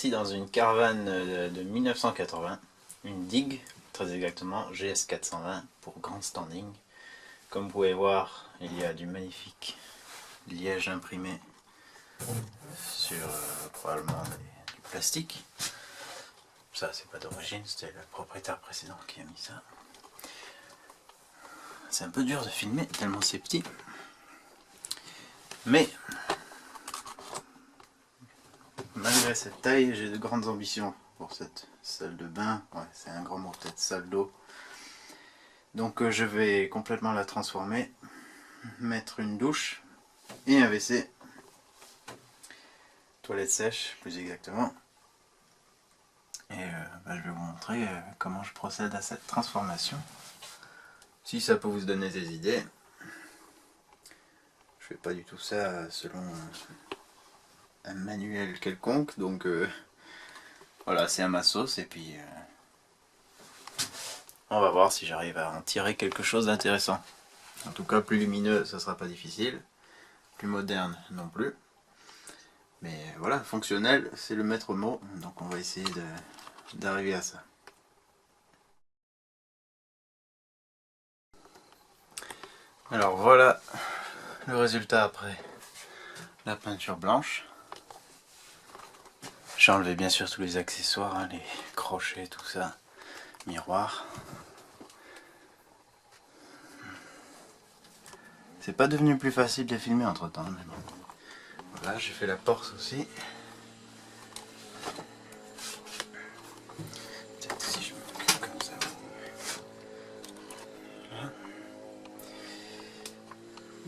voici dans une caravane de 1980, une Dig, très exactement, GS 420 pour grand standing. Comme vous pouvez voir, il y a du magnifique liège imprimé sur probablement du plastique. Ça c'est pas d'origine, c'était le propriétaire précédent qui a mis ça. C'est un peu dur de filmer tellement c'est petit. Mais malgré cette taille, j'ai de grandes ambitions pour cette salle de bain. Ouais, c'est un grand mot, peut-être salle d'eau. Donc je vais complètement la transformer, mettre une douche et un WC. Toilette sèche, plus exactement. Et je vais vous montrer comment je procède à cette transformation. Si ça peut vous donner des idées. Je fais pas du tout ça selon un manuel quelconque, donc voilà, c'est à ma sauce et puis on va voir si j'arrive à en tirer quelque chose d'intéressant. En tout cas, plus lumineux, ça sera pas difficile. Plus moderne non plus. Mais voilà, fonctionnel, c'est le maître mot, donc on va essayer d'arriver à ça. Alors voilà le résultat après la peinture blanche. J'ai enlevé bien sûr tous les accessoires, hein, les crochets, tout ça, miroir. C'est pas devenu plus facile de filmer entre temps, mais bon. Voilà, j'ai fait la porte aussi. Peut-être si je me mets comme ça. Voilà.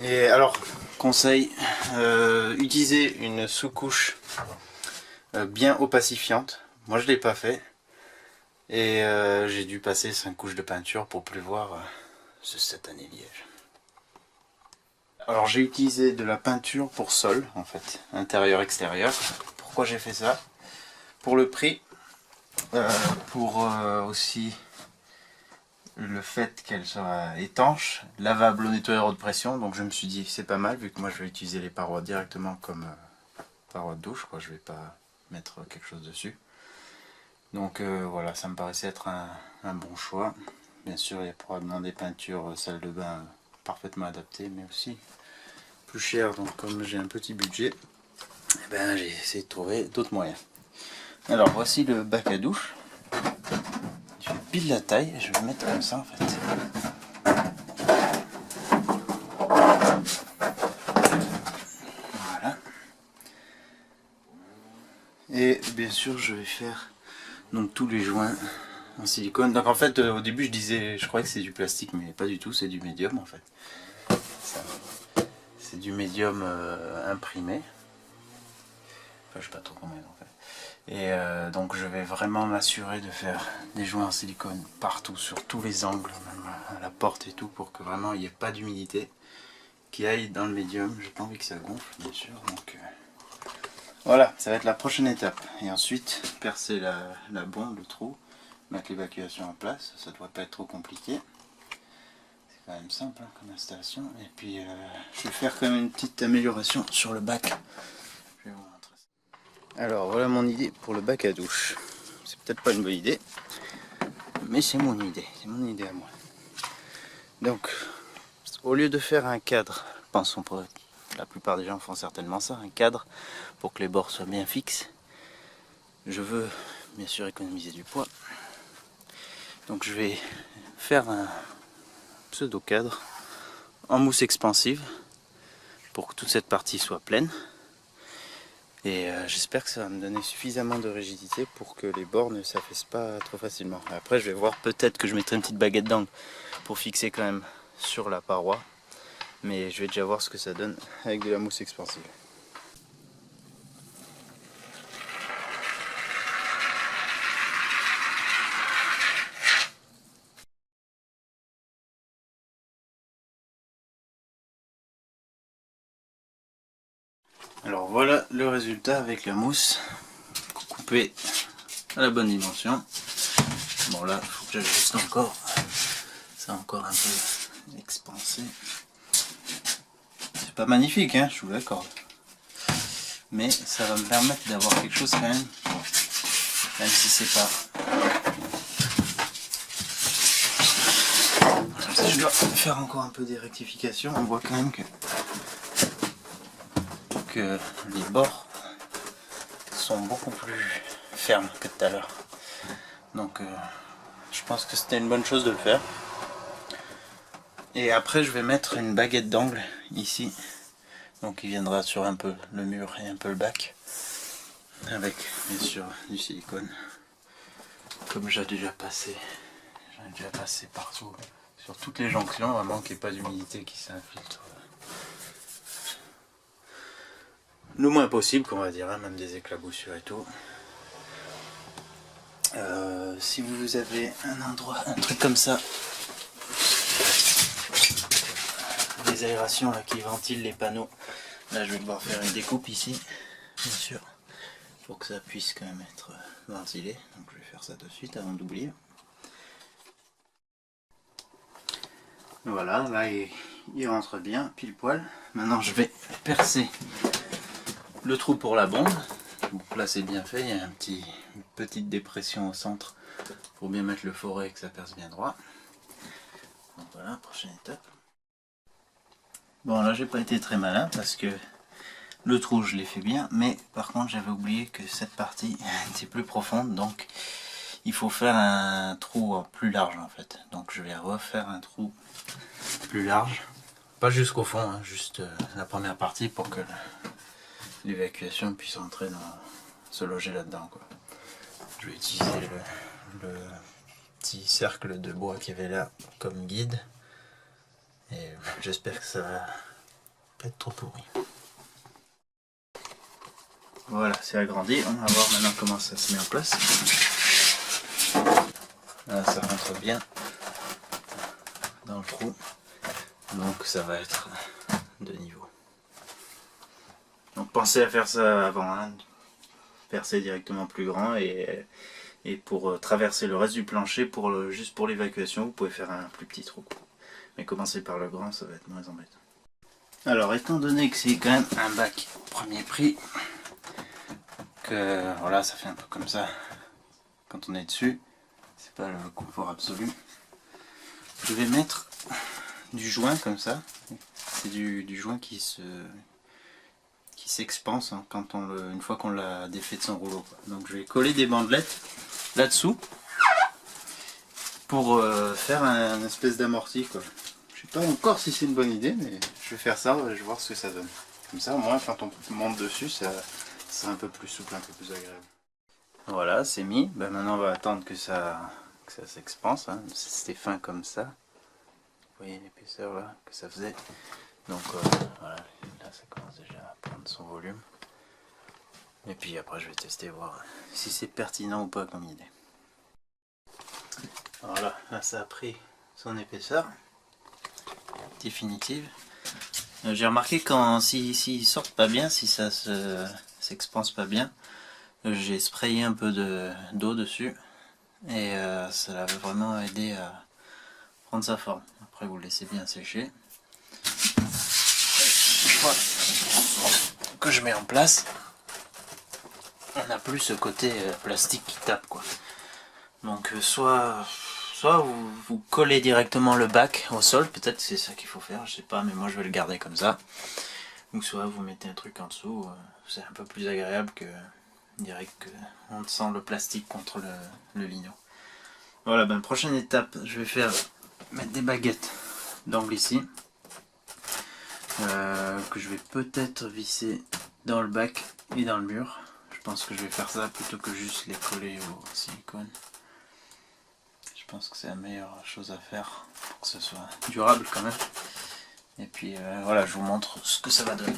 Et alors, conseil, utilisez une sous-couche bien opacifiante. Moi je l'ai pas fait. Et j'ai dû passer 5 couches de peinture pour plus voir ce satané liège. Alors j'ai utilisé de la peinture pour sol, en fait, intérieur-extérieur. Pourquoi j'ai fait ça? Pour le prix, pour aussi le fait qu'elle soit étanche, lavable au nettoyeur haute pression. Donc je me suis dit c'est pas mal, vu que moi je vais utiliser les parois directement comme parois de douche, quoi. Je vais pas mettre quelque chose dessus. Donc voilà, ça me paraissait être un bon choix. Bien sûr, il y a probablement des peintures salle de bain parfaitement adaptées, mais aussi plus chères. Donc comme j'ai un petit budget, eh ben, j'ai essayé de trouver d'autres moyens. Alors voici le bac à douche. Il fait pile la taille, je vais le mettre comme ça en fait. Voilà. Et bien sûr, je vais faire donc tous les joints en silicone. Donc en fait au début je croyais que c'est du plastique, mais pas du tout, c'est du médium en fait. C'est du médium imprimé. Enfin je sais pas trop combien en fait. Et donc je vais vraiment m'assurer de faire des joints en silicone partout, sur tous les angles, même à la porte et tout, pour que vraiment il n'y ait pas d'humidité qui aille dans le médium. J'ai pas envie que ça gonfle bien sûr, donc voilà, ça va être la prochaine étape. Et ensuite, percer la bombe, le trou, mettre l'évacuation en place. Ça ne doit pas être trop compliqué. C'est quand même simple hein, comme installation. Et puis, je vais faire quand même une petite amélioration sur le bac. Je vais vous montrer ça. Alors, voilà mon idée pour le bac à douche. C'est peut-être pas une bonne idée, mais c'est mon idée. C'est mon idée à moi. Donc, au lieu de faire un cadre, pensons pour la plupart des gens font certainement ça, un cadre pour que les bords soient bien fixes. Je veux bien sûr économiser du poids. Donc je vais faire un pseudo cadre en mousse expansive pour que toute cette partie soit pleine. Et j'espère que ça va me donner suffisamment de rigidité pour que les bords ne s'affaissent pas trop facilement. Après je vais voir, peut-être que je mettrai une petite baguette d'angle pour fixer quand même sur la paroi. Mais je vais déjà voir ce que ça donne avec de la mousse expansive. Alors voilà le résultat avec la mousse coupée à la bonne dimension. Bon là, il faut que j'ajuste encore. C'est encore un peu expansé. C'est pas magnifique, hein, je vous l'accorde. Mais ça va me permettre d'avoir quelque chose quand même même si c'est pas... Je dois faire encore un peu des rectifications. On voit quand même que les bords sont beaucoup plus fermes que tout à l'heure. Donc je pense que c'était une bonne chose de le faire. Et après je vais mettre une baguette d'angle ici. Donc il viendra sur un peu le mur et un peu le bac. Avec bien sûr du silicone. Comme j'ai déjà passé. J'en ai déjà passé partout. Sur toutes les jonctions, vraiment qu'il n'y ait pas d'humidité qui s'infiltre. Le moins possible, qu'on va dire, hein, même des éclaboussures et tout. Si vous avez un endroit, un truc comme ça, des aérations là, qui ventilent les panneaux, là je vais devoir faire une découpe ici, bien sûr, pour que ça puisse quand même être ventilé. Donc je vais faire ça tout de suite avant d'oublier. Voilà, là il rentre bien, pile poil. Maintenant je vais percer le trou pour la bombe. Donc là c'est bien fait, il y a une petite dépression au centre pour bien mettre le forêt et que ça perce bien droit. Donc voilà, prochaine étape. Bon là j'ai pas été très malin parce que le trou je l'ai fait bien, mais par contre j'avais oublié que cette partie était plus profonde, donc il faut faire un trou plus large en fait. Donc je vais refaire un trou plus large, pas jusqu'au fond, hein, juste la première partie pour que l'évacuation puisse entrer se loger là-dedans, quoi. Je vais utiliser le petit cercle de bois qu'il y avait là comme guide et j'espère que ça va pas être trop pourri. Voilà, c'est agrandi, on va voir maintenant comment ça se met en place. Là, ça rentre bien dans le trou, donc ça va être de niveau. Donc pensez à faire ça avant, hein, percer directement plus grand et pour traverser le reste du plancher, juste pour l'évacuation, vous pouvez faire un plus petit trou. Mais commencer par le grand, ça va être moins embêtant. Alors étant donné que c'est quand même un bac premier prix, que voilà, ça fait un peu comme ça quand on est dessus, c'est pas le confort absolu. Je vais mettre du joint comme ça. C'est du joint qui s'expanse, hein, une fois qu'on l'a défait de son rouleau, quoi. Donc je vais coller des bandelettes là-dessous pour faire un espèce d'amorti, quoi. Je sais pas encore si c'est une bonne idée, mais je vais faire ça, je vais voir ce que ça donne. Comme ça au moins quand on monte dessus, ça sera un peu plus souple, un peu plus agréable. Voilà, c'est mis. Ben, maintenant on va attendre que ça s'expanse, hein. C'était fin comme ça. Vous voyez l'épaisseur là que ça faisait. Donc voilà, là ça commence déjà à prendre son volume. Et puis après je vais tester, voir si c'est pertinent ou pas comme idée. Voilà, là ça a pris son épaisseur définitive. J'ai remarqué s'ils sortent pas bien, si ça s'expanse pas bien, j'ai sprayé un peu d'eau dessus et ça l'a vraiment aidé à prendre sa forme. Après vous le laissez bien sécher. Une fois que je mets en place, on n'a plus ce côté plastique qui tape, quoi. Donc soit vous collez directement le bac au sol, peut-être c'est ça qu'il faut faire, je sais pas, mais moi je vais le garder comme ça. Ou soit vous mettez un truc en dessous, c'est un peu plus agréable que direct on sent le plastique contre le lino. Voilà, ben prochaine étape, je vais mettre des baguettes d'angle ici, que je vais peut-être visser dans le bac et dans le mur. Je pense que je vais faire ça plutôt que juste les coller au silicone. Je pense que c'est la meilleure chose à faire pour que ce soit durable quand même. Et puis voilà, je vous montre ce que ça va donner.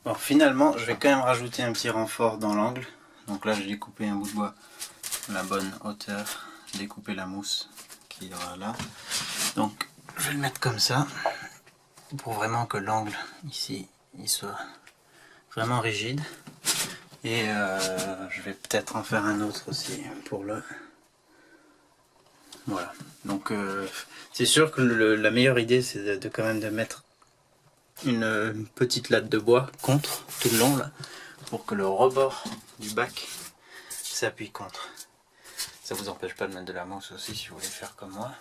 Bon, finalement, je vais quand même rajouter un petit renfort dans l'angle. Donc là, j'ai découpé un bout de bois à la bonne hauteur, découpé la mousse qui ira là. Donc je vais le mettre comme ça pour vraiment que l'angle ici il soit vraiment rigide. Et je vais peut-être en faire un autre aussi pour le... Voilà. Donc c'est sûr que la meilleure idée c'est quand même de mettre une petite latte de bois contre tout le long là, pour que le rebord du bac s'appuie contre. Ça vous empêche pas de mettre de la mousse aussi si vous voulez faire comme moi.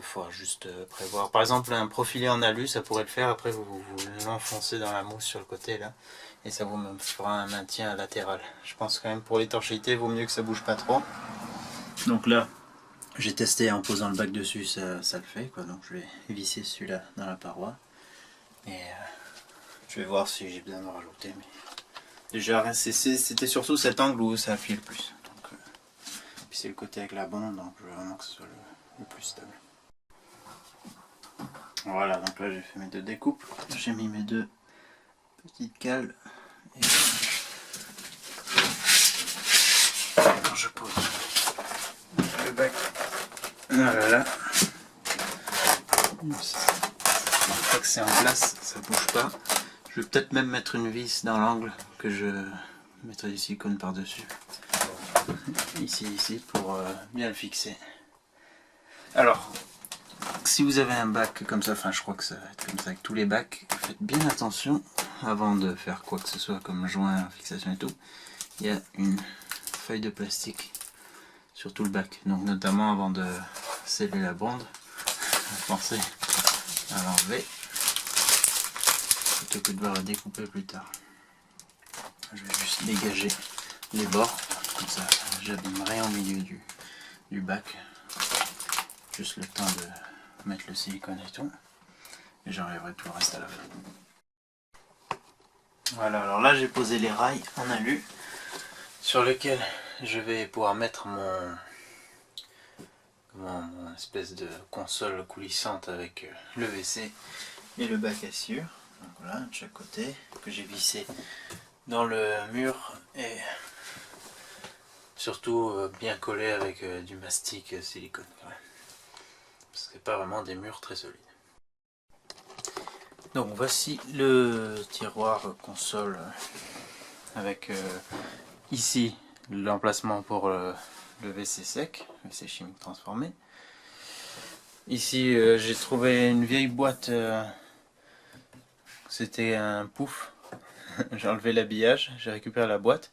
Faut juste prévoir. Par exemple, un profilé en alu, ça pourrait le faire. Après, vous l'enfoncez dans la mousse sur le côté là, et ça vous fera un maintien latéral. Je pense quand même pour l'étanchéité, il vaut mieux que ça bouge pas trop. Donc là, j'ai testé en posant le bac dessus, ça le fait quoi. Donc je vais visser celui-là dans la paroi et je vais voir si j'ai besoin de rajouter. Mais déjà, c'était surtout cet angle où ça appuie le plus. Donc, puis c'est le côté avec la bonde, donc je veux vraiment que ce soit le plus stable. Voilà, donc là j'ai fait mes 2 découpes, j'ai mis mes 2 petites cales et je pose le bac. Voilà. Une fois que c'est en place, ça bouge pas. Je vais peut-être même mettre une vis dans l'angle que je mettrai du silicone par dessus. Ici, pour bien le fixer. Alors, si vous avez un bac comme ça, enfin je crois que ça va être comme ça avec tous les bacs, faites bien attention avant de faire quoi que ce soit comme joint, fixation et tout. Il y a une feuille de plastique sur tout le bac, donc notamment avant de sceller la bande, pensez à l'enlever plutôt que de devoir la découper plus tard. Je vais juste dégager les bords, comme ça j'abîme rien au milieu du bac, juste le temps de mettre le silicone et tout, et j'enlèverai tout le reste à la fin. Voilà, alors là j'ai posé les rails en alu sur lesquels je vais pouvoir mettre mon espèce de console coulissante avec le WC et le bac à sciure. Donc voilà, de chaque côté, que j'ai vissé dans le mur et surtout bien collé avec du mastic silicone quand même. Parce que c'est pas vraiment des murs très solides. Donc voici le tiroir console avec ici l'emplacement pour le WC sec, WC chimique transformé. Ici j'ai trouvé une vieille boîte, c'était un pouf, j'ai enlevé l'habillage, j'ai récupéré la boîte,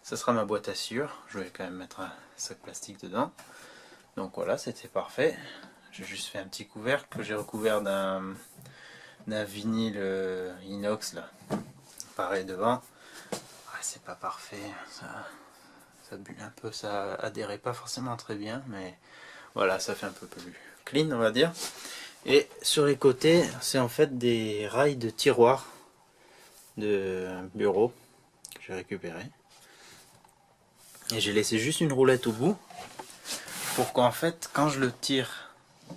ça sera ma boîte à sciure, je vais quand même mettre un sac plastique dedans. Donc voilà, c'était parfait. J'ai juste fait un petit couvercle que j'ai recouvert d'un vinyle inox là, pareil devant. Ouais, c'est pas parfait, ça bulle un peu, ça adhérait pas forcément très bien, mais voilà, ça fait un peu plus clean on va dire. Et sur les côtés, c'est en fait des rails de tiroir de bureau que j'ai récupéré. Et j'ai laissé juste une roulette au bout pour qu'en fait, quand je le tire,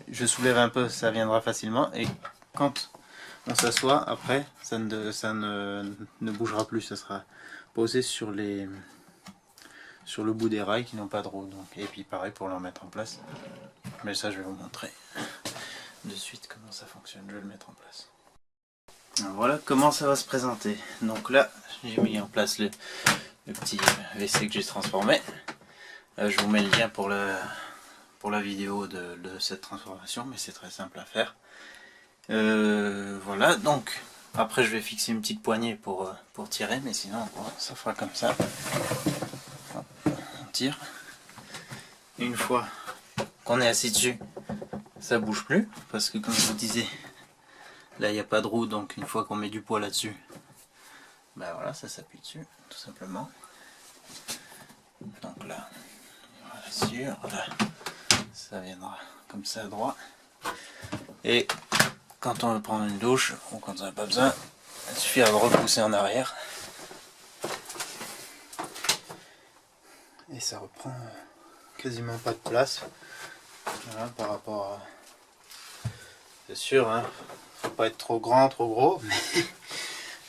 je soulève un peu, ça viendra facilement. Et quand on s'assoit, après, ça ne bougera plus, ça sera posé sur le bout des rails qui n'ont pas de roue. Donc, et puis pareil pour le remettre en place. Mais ça, je vais vous montrer de suite comment ça fonctionne. Je vais le mettre en place. Alors voilà comment ça va se présenter. Donc là, j'ai mis en place le petit WC que j'ai transformé. Je vous mets le lien pour la vidéo de cette transformation, mais c'est très simple à faire. Voilà, donc après je vais fixer une petite poignée pour tirer, mais sinon ça fera comme ça. Hop, on tire. Et une fois qu'on est assis dessus, ça bouge plus, parce que comme je vous disais, là il n'y a pas de roue, donc une fois qu'on met du poids là-dessus, ben voilà, ça s'appuie dessus, tout simplement. Donc là, voilà, sûr, là, ça viendra comme ça droit. Et quand on veut prendre une douche, ou quand on n'a pas besoin, il suffit de repousser en arrière. Et ça reprend quasiment pas de place. Voilà, par rapport à... C'est sûr, hein, faut pas être trop grand, trop gros,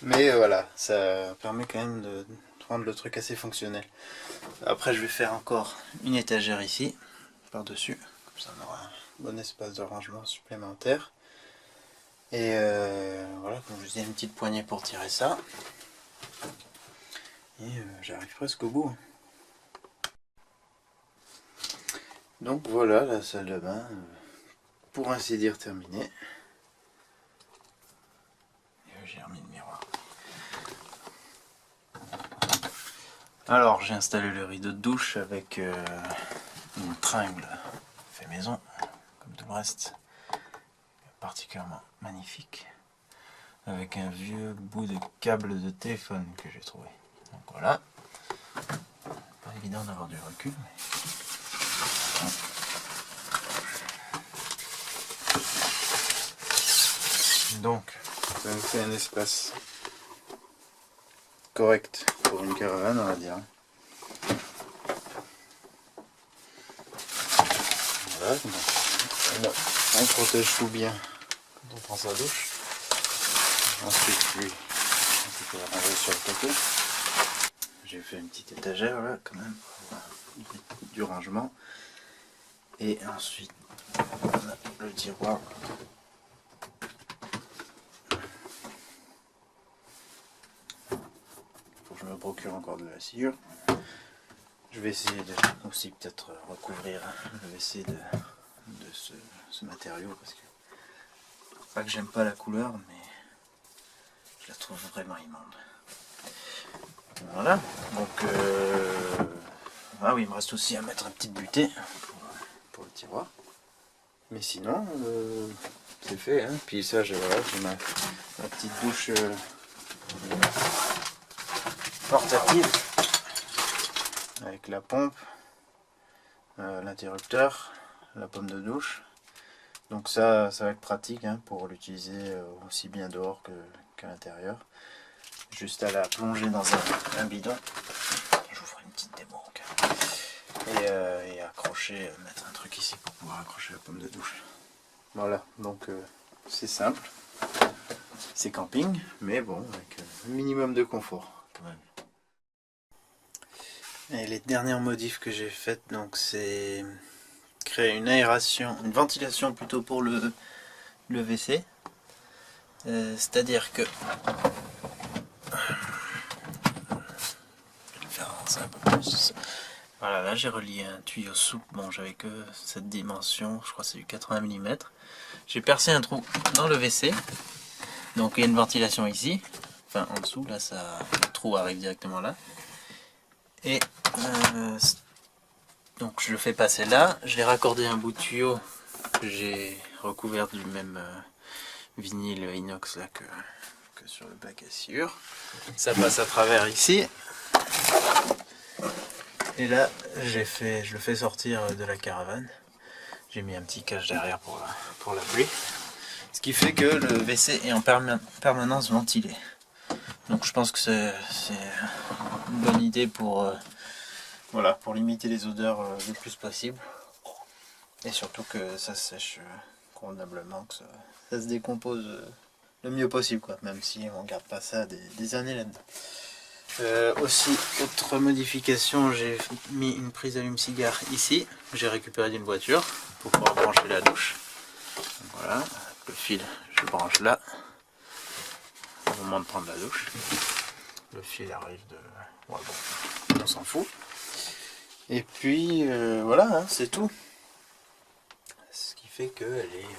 mais voilà, ça permet quand même de rendre le truc assez fonctionnel. Après je vais faire encore une étagère ici, par-dessus, comme ça on aura un bon espace de rangement supplémentaire. Et voilà, comme je vous disais, une petite poignée pour tirer ça. Et j'arrive presque au bout. Donc voilà la salle de bain, pour ainsi dire terminée. Et j'ai remis le miroir. Alors j'ai installé le rideau de douche avec une tringle fait maison, comme tout le reste, particulièrement magnifique, avec un vieux bout de câble de téléphone que j'ai trouvé. Donc voilà, pas évident d'avoir du recul. Donc ça nous fait un espace correct pour une caravane, on va dire. Voilà, donc, on protège tout bien quand on prend sa douche. Ensuite, lui, on peut ranger sur le côté. J'ai fait une petite étagère là, quand même, pour du rangement. Et ensuite, on a le tiroir. Faut que je me procure encore de la sciure. Je vais essayer de aussi peut-être recouvrir le WC de ce matériau, parce que pas que j'aime pas la couleur, mais je la trouve vraiment immonde. Voilà, donc ah oui, il me reste aussi à mettre un petit butée pour le tiroir. Mais sinon, c'est fait, hein. Puis ça, j'ai ma petite douche portative avec la pompe, l'interrupteur, la pomme de douche. Donc ça va être pratique, hein, pour l'utiliser aussi bien dehors qu'à l'intérieur. Juste à la plonger dans un bidon. Je vous ferai une petite démo. Et accrocher, mettre un truc ici pour pouvoir accrocher la pomme de douche. Voilà, donc c'est simple. C'est camping, mais bon, avec un minimum de confort quand même. Et les dernières modifs que j'ai faites, donc c'est créer une aération, une ventilation plutôt pour le WC. C'est-à-dire que je vais faire avancer un peu plus. Voilà, là j'ai relié un tuyau souple. Bon, j'avais que cette dimension, je crois que c'est du 80 mm. J'ai percé un trou dans le WC. Donc il y a une ventilation ici, enfin en dessous, là ça, le trou arrive directement là. Et donc je le fais passer là, j'ai raccordé un bout de tuyau que j'ai recouvert du même vinyle inox là que sur le bac à sciure. Ça passe à travers ici. Et là je le fais sortir de la caravane. J'ai mis un petit cache derrière pour la pluie. Ce qui fait que le WC est en permanence ventilé. Donc je pense que c'est une bonne idée pour limiter les odeurs le plus possible. Et surtout que ça sèche convenablement, que ça se décompose le mieux possible, quoi, même si on ne garde pas ça des années là-dedans. Aussi, autre modification, j'ai mis une prise allume-cigare ici, j'ai récupéré d'une voiture pour pouvoir brancher la douche. Donc voilà, le fil je le branche là au moment de prendre la douche. Le fil arrive de... Ouais, bon, on s'en fout. Et puis voilà, hein, c'est tout. Ce qui fait qu'elle est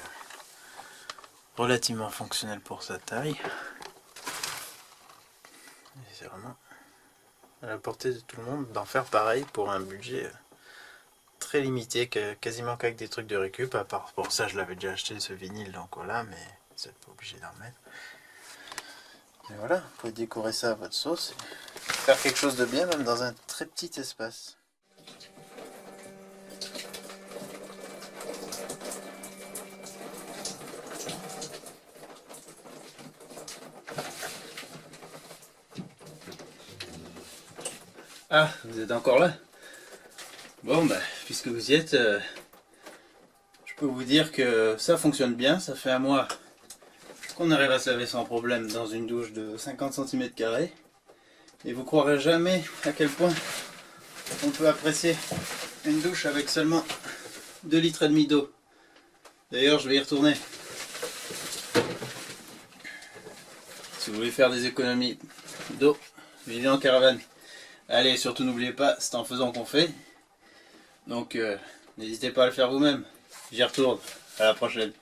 relativement fonctionnelle pour sa taille. C'est vraiment à la portée de tout le monde d'en faire pareil pour un budget très limité, quasiment qu'avec des trucs de récup. À part pour ça, je l'avais déjà acheté ce vinyle, donc voilà, mais vous n'êtes pas obligé d'en mettre. Et voilà, vous pouvez décorer ça à votre sauce, et faire quelque chose de bien, même dans un très petit espace. Ah, vous êtes encore là? Bon, bah, puisque vous y êtes, je peux vous dire que ça fonctionne bien. Ça fait un mois qu'on arrive à se laver sans problème dans une douche de 50 cm². Et vous croirez jamais à quel point on peut apprécier une douche avec seulement 2,5 litres d'eau. D'ailleurs, je vais y retourner. Si vous voulez faire des économies d'eau, vivez en caravane. Allez, surtout n'oubliez pas, c'est en faisant qu'on fait. Donc n'hésitez pas à le faire vous-même. J'y retourne. À la prochaine.